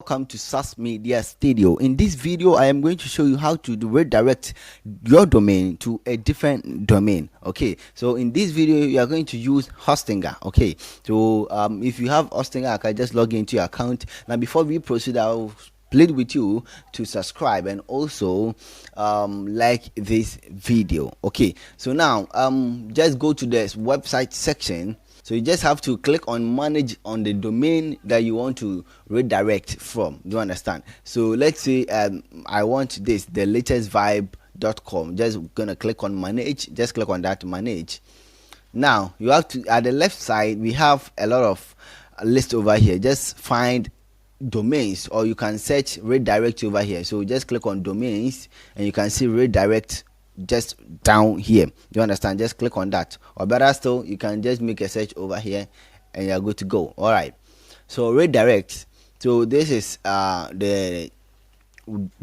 Welcome to SAS Media Studio. In this video, I am going to show you how to redirect your domain to a different domain. Okay, so in this video, you are going to use Hostinger. Okay, so if you have Hostinger, I can just log into your account. Now, before we proceed, I'll plead with you to subscribe and also like this video. Okay, so now just go to this website section. So you just have to click on manage on the domain that you want to redirect from. Do you understand? So let's say I want this, the latest vibe.com. Just gonna click on manage. Just click on that manage. Now you have to, at the left side we have a lot of list over here. Just find domains, or you can search redirect over here. So just click on domains and you can see redirect just down here. Do you understand? Just click on that, or better still, you can just make a search over here and you're good to go. All right, so redirect. So this is the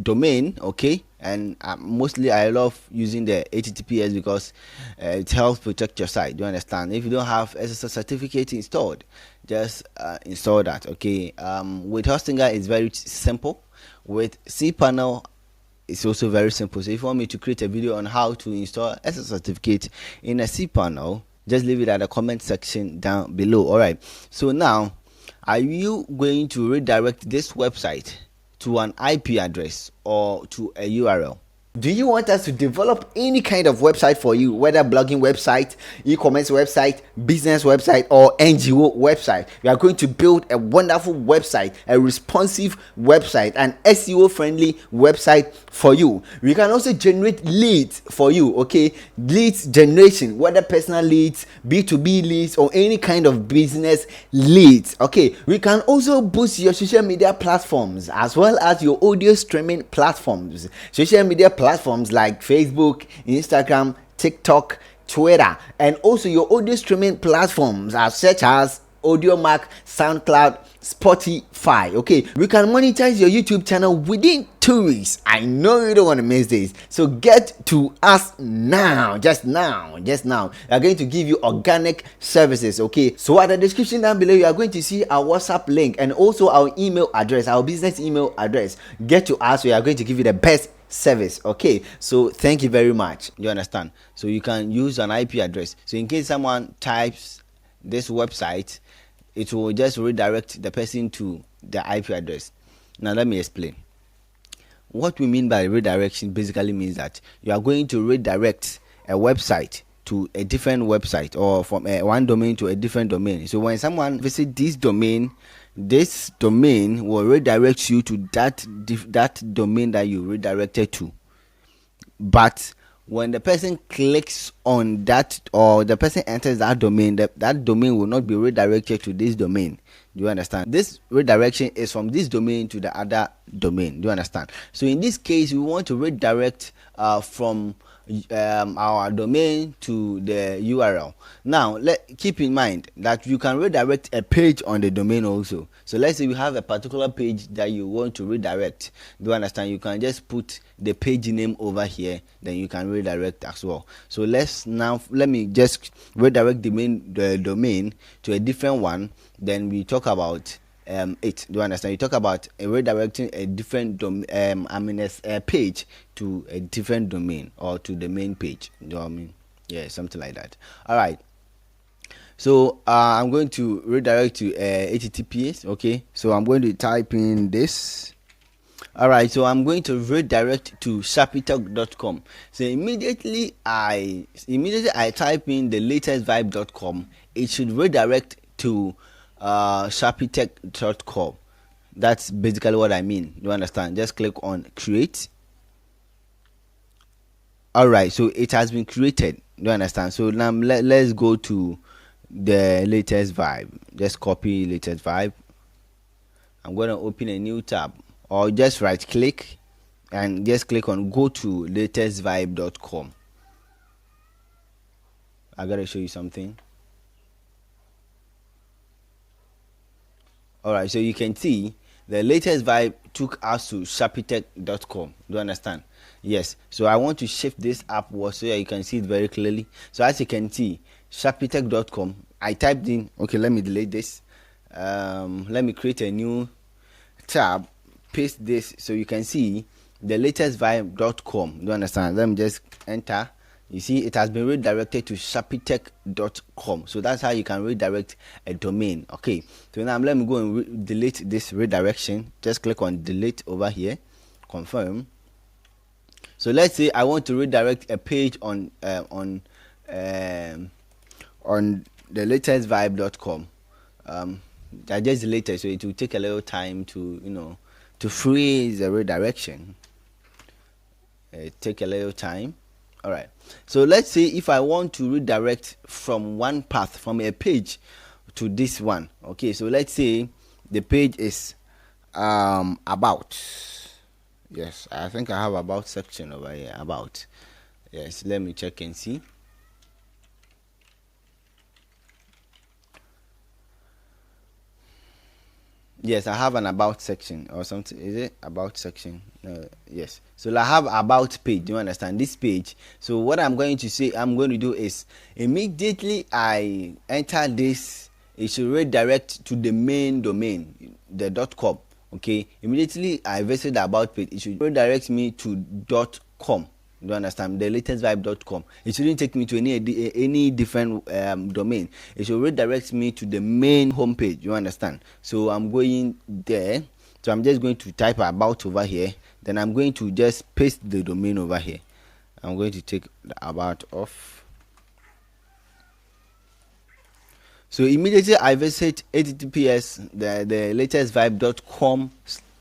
domain. Okay, and mostly I love using the HTTPS because it helps protect your site. Do you understand? If you don't have SSL certificate installed, just install that. Okay, with Hostinger it's very simple. With cPanel it's also very simple. So if you want me to create a video on how to install SSL certificate in a cPanel, just leave it at the comment section down below. All right, so now are you going to redirect this website to an IP address or to a URL? Do you want us to develop any kind of website for you, whether blogging website, e-commerce website, business website, or NGO website? We are going to build a wonderful website, a responsive website, an SEO friendly website for you. We can also generate leads for you. Okay, leads generation, whether personal leads, B2B leads, or any kind of business leads. Okay, we can also boost your social media platforms as well as your audio streaming platforms. Social media platforms like Facebook, Instagram, TikTok, Twitter, and also your audio streaming platforms are such as AudioMac, SoundCloud, Spotify. Okay, we can monetize your YouTube channel within 2 weeks. I know you don't want to miss this, so get to us now. Just now we are going to give you organic services. Okay, so at the description down below you are going to see our WhatsApp link and also our email address, our business email address. Get to us, we are going to give you the best service. Okay, so thank you very much. You understand? So you can use an IP address, so in case someone types this website, it will just redirect the person to the IP address. Now let me explain. What we mean by redirection basically means that you are going to redirect a website to a different website, or from one domain to a different domain. So when someone visits this domain will redirect you to that domain that you redirected to. But when the person clicks on that, or the person enters that domain, that domain will not be redirected to this domain. Do you understand? This redirection is from this domain to the other domain. Do you understand? So in this case, we want to redirect from our domain to the URL. Now keep in mind that you can redirect a page on the domain also. So let's say you have a particular page that you want to redirect. Do you understand? You can just put the page name over here, then you can redirect as well. So let me just redirect the domain to a different one, then we talk about it. Do you understand? You talk about redirecting a different page to a different domain, or to the main page. You know what I mean? Yeah, something like that. All right, so I'm going to redirect to HTTPS. Okay, so I'm going to type in this. All right, so I'm going to redirect to sharpietalk.com. So immediately I type in the latest vibe.com, it should redirect to sharpietalk.com. That's basically what I mean. You understand? Just click on create. All right, so it has been created. You understand? So now let's go to the latest vibe. Just copy latest vibe. I'm going to open a new tab, or just right click and just click on go to latestvibe.com. I gotta show you something. All right, so you can see the latest vibe took us to sharpietalk.com. Do you understand? Yes, so I want to shift this upwards so that you can see it very clearly. So as you can see, sharpietalk.com, I typed in, okay, let me delete this. Let me create a new tab, paste this, so you can see the latestvibe.com. Do you understand? Let me just enter. You see, it has been redirected to shopitech.com. So that's how you can redirect a domain. Okay, so now let me go and delete this redirection. Just click on delete over here, confirm. So let's say I want to redirect a page on the latestvibe.com. I just deleted, so it will take a little time to to freeze the redirection. Take a little time. All right, so let's say if I want to redirect from one path, from a page to this one. Okay, so let's say the page is about. Yes, I think I have about section over here. About. Yes, let me check and see. Yes, I have an about section or something. Is it about section? Yes. So I have about page. Do you understand this page? So what I'm going to say, I'm going to do is immediately I enter this, it should redirect to the main domain, the .com. Okay. Immediately I visit the about page, it should redirect me to .com. Do you understand? The latestvibe.com. It shouldn't take me to any different domain. It should redirect me to the main homepage. You understand? So I'm going there. So I'm just going to type about over here. Then I'm going to just paste the domain over here. I'm going to take the about off. So immediately I visit https the latestvibe.com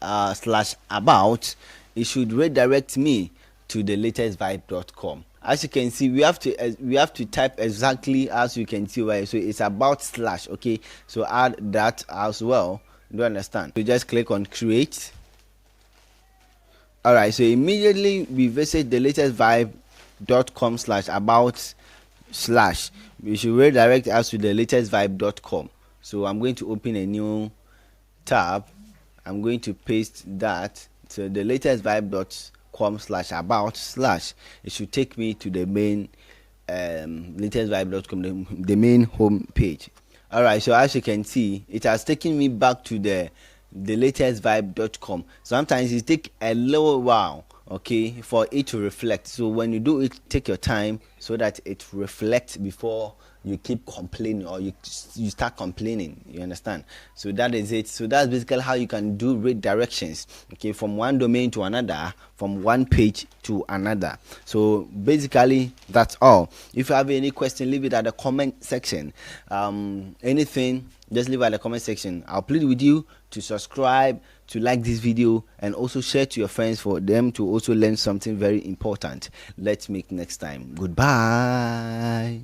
/about. It should redirect me to the latestvibe.com. As you can see, we have to type exactly as you can see over here. So it's about / okay, so add that as well. Do you understand? So just click on create. All right, so immediately we visit the latestvibe.com /about / we should redirect us to the latestvibe.com. So I'm going to open a new tab. I'm going to paste that. So the latestvibe.com /about / it should take me to the main latestvibe.com, the main home page. All right, so as you can see, it has taken me back to the latestvibe.com. Sometimes it takes a little while, okay, for it to reflect. So when you do it, take your time so that it reflects before you keep complaining or you start complaining. You understand? So that is it. So that's basically how you can do redirections, okay, from one domain to another, from one page to another. So basically that's all. If you have any question, leave it at the comment section. Anything, just leave it at the comment section. I'll plead with you to subscribe, to like this video, and also share to your friends for them to also learn something very important. Let's meet next time. Goodbye.